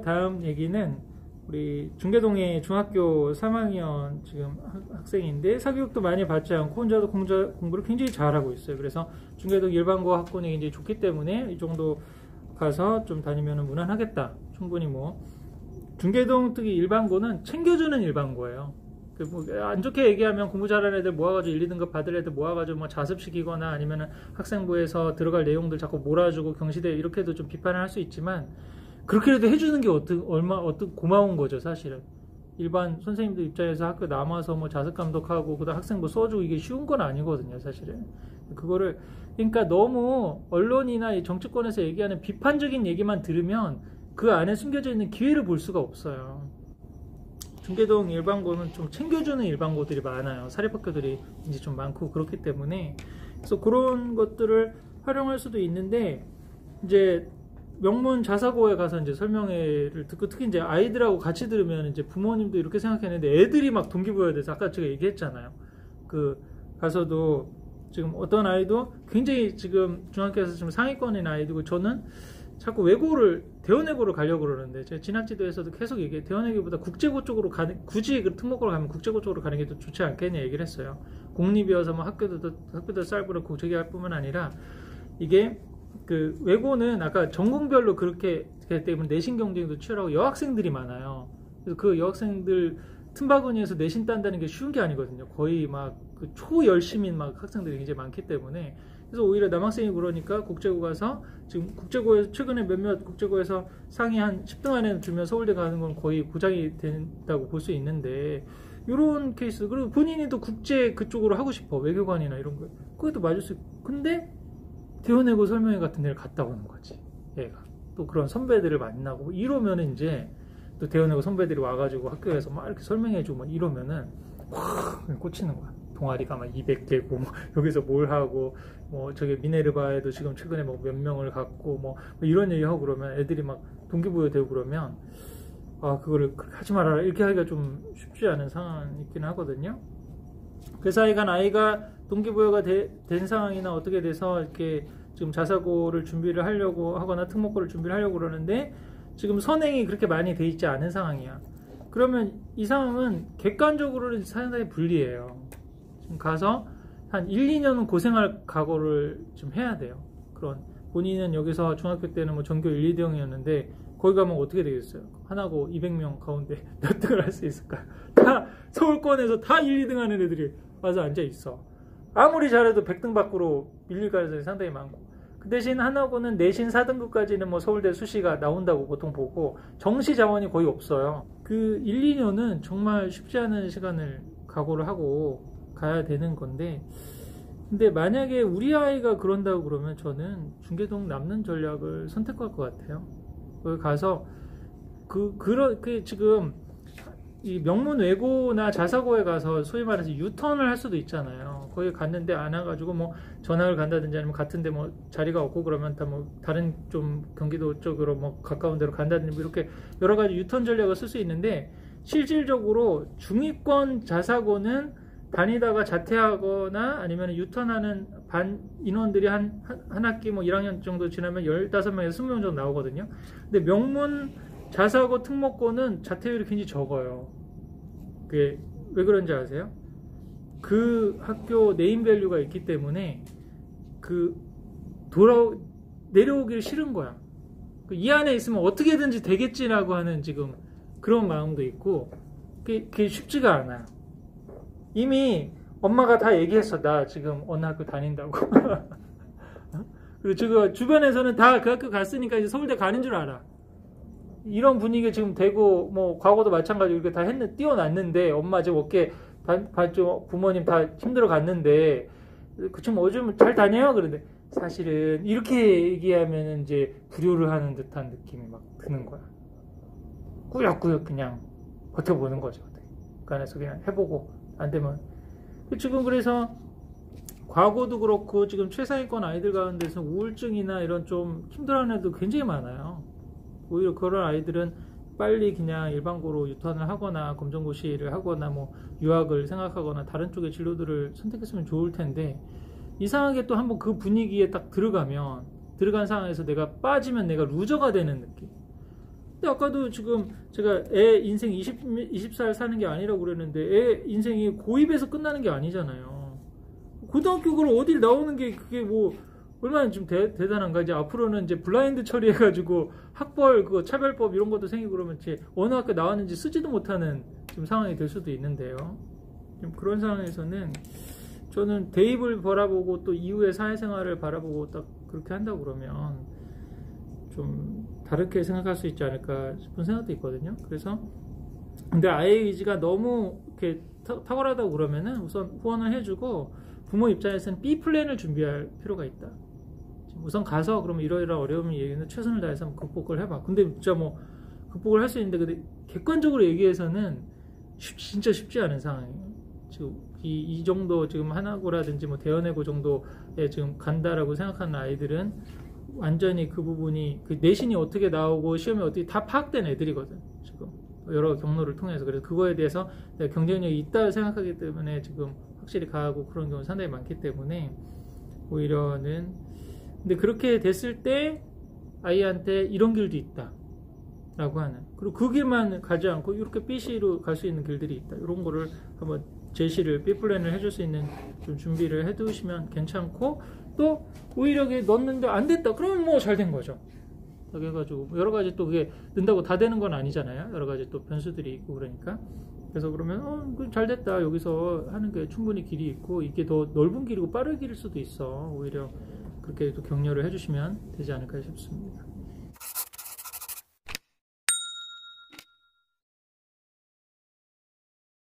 다음 얘기는 우리 중계동의 중학교 3학년 지금 학생인데 사교육도 많이 받지 않고 혼자도 공부를 굉장히 잘하고 있어요. 그래서 중계동 일반고 학군이 이제 좋기 때문에 이 정도 가서 좀 다니면 무난하겠다. 충분히 뭐 중계동 특히 일반고는 챙겨주는 일반고예요. 안 좋게 얘기하면 공부 잘하는 애들 모아가지고 1, 2등급 받을 애들 모아가지고 뭐 자습시키거나 아니면 학생부에서 들어갈 내용들 자꾸 몰아주고 경시대 이렇게도 좀 비판을 할 수 있지만 그렇게라도 해주는 게 어떤 고마운 거죠, 사실은. 일반 선생님들 입장에서 학교 남아서 뭐 자습 감독하고 그다음 학생부 써주고 이게 쉬운 건 아니거든요, 사실은. 그거를 그러니까 너무 언론이나 이 정치권에서 얘기하는 비판적인 얘기만 들으면 그 안에 숨겨져 있는 기회를 볼 수가 없어요. 중계동 일반고는 좀 챙겨주는 일반고들이 많아요. 사립학교들이 이제 좀 많고 그렇기 때문에 그래서 그런 것들을 활용할 수도 있는데 이제 명문 자사고에 가서 이제 설명회를 듣고 특히 이제 아이들하고 같이 들으면 이제 부모님도 이렇게 생각했는데 애들이 막 동기부여돼서 아까 제가 얘기했잖아요. 그 가서도 지금 어떤 아이도 굉장히 지금 중학교에서 지금 상위권인 아이들고 저는 자꾸 대원외고를 가려고 그러는데 제가 진학지도에서도 계속 얘기해 대원외고보다 국제고 쪽으로 굳이 그 특목고로 가면 국제고 쪽으로 가는 게 더 좋지 않겠냐 얘기를 했어요. 공립이어서 뭐 학교도 쌀부러 국제기 할 뿐만 아니라 이게 그 외고는 아까 전공별로 그렇게 되기 때문에 내신 경쟁도 치열하고 여학생들이 많아요. 그래서 그 여학생들 틈바구니에서 내신 딴다는 게 쉬운 게 아니거든요. 거의 막 그 초열심인 막 학생들이 굉장히 많기 때문에 그래서 오히려 남학생이 그러니까 국제고 가서 지금 국제고에서 최근에 몇몇 국제고에서 상위 한 10등 안에 들면 서울대 가는 건 거의 보장이 된다고 볼 수 있는데 이런 케이스 그리고 본인이 또 국제 그쪽으로 하고 싶어 외교관이나 이런 거 그것도 맞을 수 있고 근데 대원외고 설명회 같은 데를 갔다 오는 거지 얘가 또 그런 선배들을 만나고 이러면은 이제 또 대원외고 선배들이 와가지고 학교에서 막 이렇게 설명해주고 막 이러면은 확 꽂히는 거야. 동아리가 막 200개고 뭐 여기서 뭘 하고 뭐 저기 미네르바에도 지금 최근에 뭐 몇 명을 갖고 뭐 이런 얘기 하고 그러면 애들이 막 동기부여되고 그러면 아 그거를 하지 말아라 이렇게 하기가 좀 쉽지 않은 상황이 있긴 하거든요. 그 사이간 아이가 동기부여가 된 상황이나 어떻게 돼서 이렇게 지금 자사고를 준비를 하려고 하거나 특목고를 준비를 하려고 그러는데 지금 선행이 그렇게 많이 돼 있지 않은 상황이야. 그러면 이 상황은 객관적으로는 상당히 불리해요. 지금 가서 한 1, 2년은 고생할 각오를 좀 해야 돼요. 그런 본인은 여기서 중학교 때는 뭐 전교 1, 2등이었는데 거기 가면 어떻게 되겠어요? 하나고 200명 가운데 몇 등을 할 수 있을까요? 다 서울권에서 다 1, 2등 하는 애들이 와서 앉아 있어. 아무리 잘해도 100등 밖으로 밀릴 가능성이 상당히 많고 그 대신 하나고는 내신 4등급까지는 뭐 서울대 수시가 나온다고 보통 보고 정시 자원이 거의 없어요. 그 1, 2년은 정말 쉽지 않은 시간을 각오를 하고 가야 되는 건데 근데 만약에 우리 아이가 그런다고 그러면 저는 중계동 남는 전략을 선택할 것 같아요. 거기 가서 지금 이 명문 외고나 자사고에 가서 소위 말해서 유턴을 할 수도 있잖아요. 거기 갔는데 안 와가지고 뭐 전학을 간다든지 아니면 같은데 뭐 자리가 없고 그러면 다 뭐 다른 좀 경기도 쪽으로 뭐 가까운 데로 간다든지 뭐 이렇게 여러 가지 유턴 전략을 쓸 수 있는데 실질적으로 중위권 자사고는 다니다가 자퇴하거나 아니면 유턴하는 반 인원들이 한 학기 뭐 1학년 정도 지나면 15명에서 20명 정도 나오거든요. 근데 명문 자사고 특목고는 자퇴율이 굉장히 적어요. 그게 왜 그런지 아세요? 그 학교 네임밸류가 있기 때문에 내려오기를 싫은 거야. 이 안에 있으면 어떻게든지 되겠지라고 하는 지금 그런 마음도 있고 그게 쉽지가 않아요. 이미 엄마가 다 얘기했어. 나 지금 어느 학교 다닌다고. 그리고 지금 주변에서는 다 그 학교 갔으니까 이제 서울대 가는 줄 알아. 이런 분위기 지금 되고 뭐 과거도 마찬가지로 이렇게 다 띄워놨는데 엄마 지금 어깨 봤죠. 부모님 다 힘들어 갔는데 그 친구 요즘 잘 다녀요. 그런데 사실은 이렇게 얘기하면 이제 불효를 하는 듯한 느낌이 막 드는 거야. 꾸역꾸역 그냥 버텨보는 거죠. 그 안에서 그냥 해보고 안 되면 지금 그래서 과거도 그렇고 지금 최상위권 아이들 가운데서 우울증이나 이런 좀 힘들어하는 애들 굉장히 많아요. 오히려 그런 아이들은 빨리 그냥 일반고로 유턴을 하거나 검정고시를 하거나 뭐 유학을 생각하거나 다른 쪽의 진로들을 선택했으면 좋을 텐데 이상하게 또 한번 그 분위기에 딱 들어간 상황에서 내가 빠지면 내가 루저가 되는 느낌. 근데 아까도 지금 제가 애 인생 20살 사는 게 아니라고 그랬는데 애 인생이 고2에서 끝나는 게 아니잖아요. 고등학교 를 어딜 나오는 게 그게 뭐 얼마나 좀 대단한가. 이제 앞으로는 이제 블라인드 처리해가지고 학벌 그거 차별법 이런 것도 생기고 그러면 이제 어느 학교 나왔는지 쓰지도 못하는 좀 상황이 될 수도 있는데요. 좀 그런 상황에서는 저는 대입을 바라보고 또 이후의 사회생활을 바라보고 딱 그렇게 한다고 그러면 좀 다르게 생각할 수 있지 않을까 싶은 생각도 있거든요. 그래서 근데 아이의 의지가 너무 이렇게 탁월하다고 그러면은 우선 후원을 해주고 부모 입장에서는 B 플랜을 준비할 필요가 있다. 우선 가서 그러면 이러이러 어려움이 얘기는 최선을 다해서 한번 극복을 해봐. 근데 진짜 뭐 극복을 할 수 있는데 근데 객관적으로 얘기해서는 진짜 쉽지 않은 상황이에요. 지금 이 정도 지금 하나고라든지 뭐 대연해고 정도에 지금 간다라고 생각하는 아이들은 완전히 그 부분이 그 내신이 어떻게 나오고 시험이 어떻게 다 파악된 애들이거든. 지금 여러 경로를 통해서. 그래서 그거에 대해서 내가 경쟁력이 있다고 생각하기 때문에 지금 확실히 가고 그런 경우 상당히 많기 때문에 오히려는 근데 그렇게 됐을 때 아이한테 이런 길도 있다 라고 하는, 그리고 그 길만 가지 않고 이렇게 B씨로 갈 수 있는 길들이 있다, 이런 거를 한번 제시를 B플랜을 해줄 수 있는 좀 준비를 해두시면 괜찮고, 또 오히려 넣었는데 안 됐다 그러면 뭐 잘 된 거죠. 그래가지고 여러 가지 또 그게 는다고 다 되는 건 아니잖아요. 여러 가지 또 변수들이 있고 그러니까. 그래서 그러면 잘 됐다, 여기서 하는 게 충분히 길이 있고 이게 더 넓은 길이고 빠른 길일 수도 있어. 오히려 그렇게 또 격려를 해주시면 되지 않을까 싶습니다.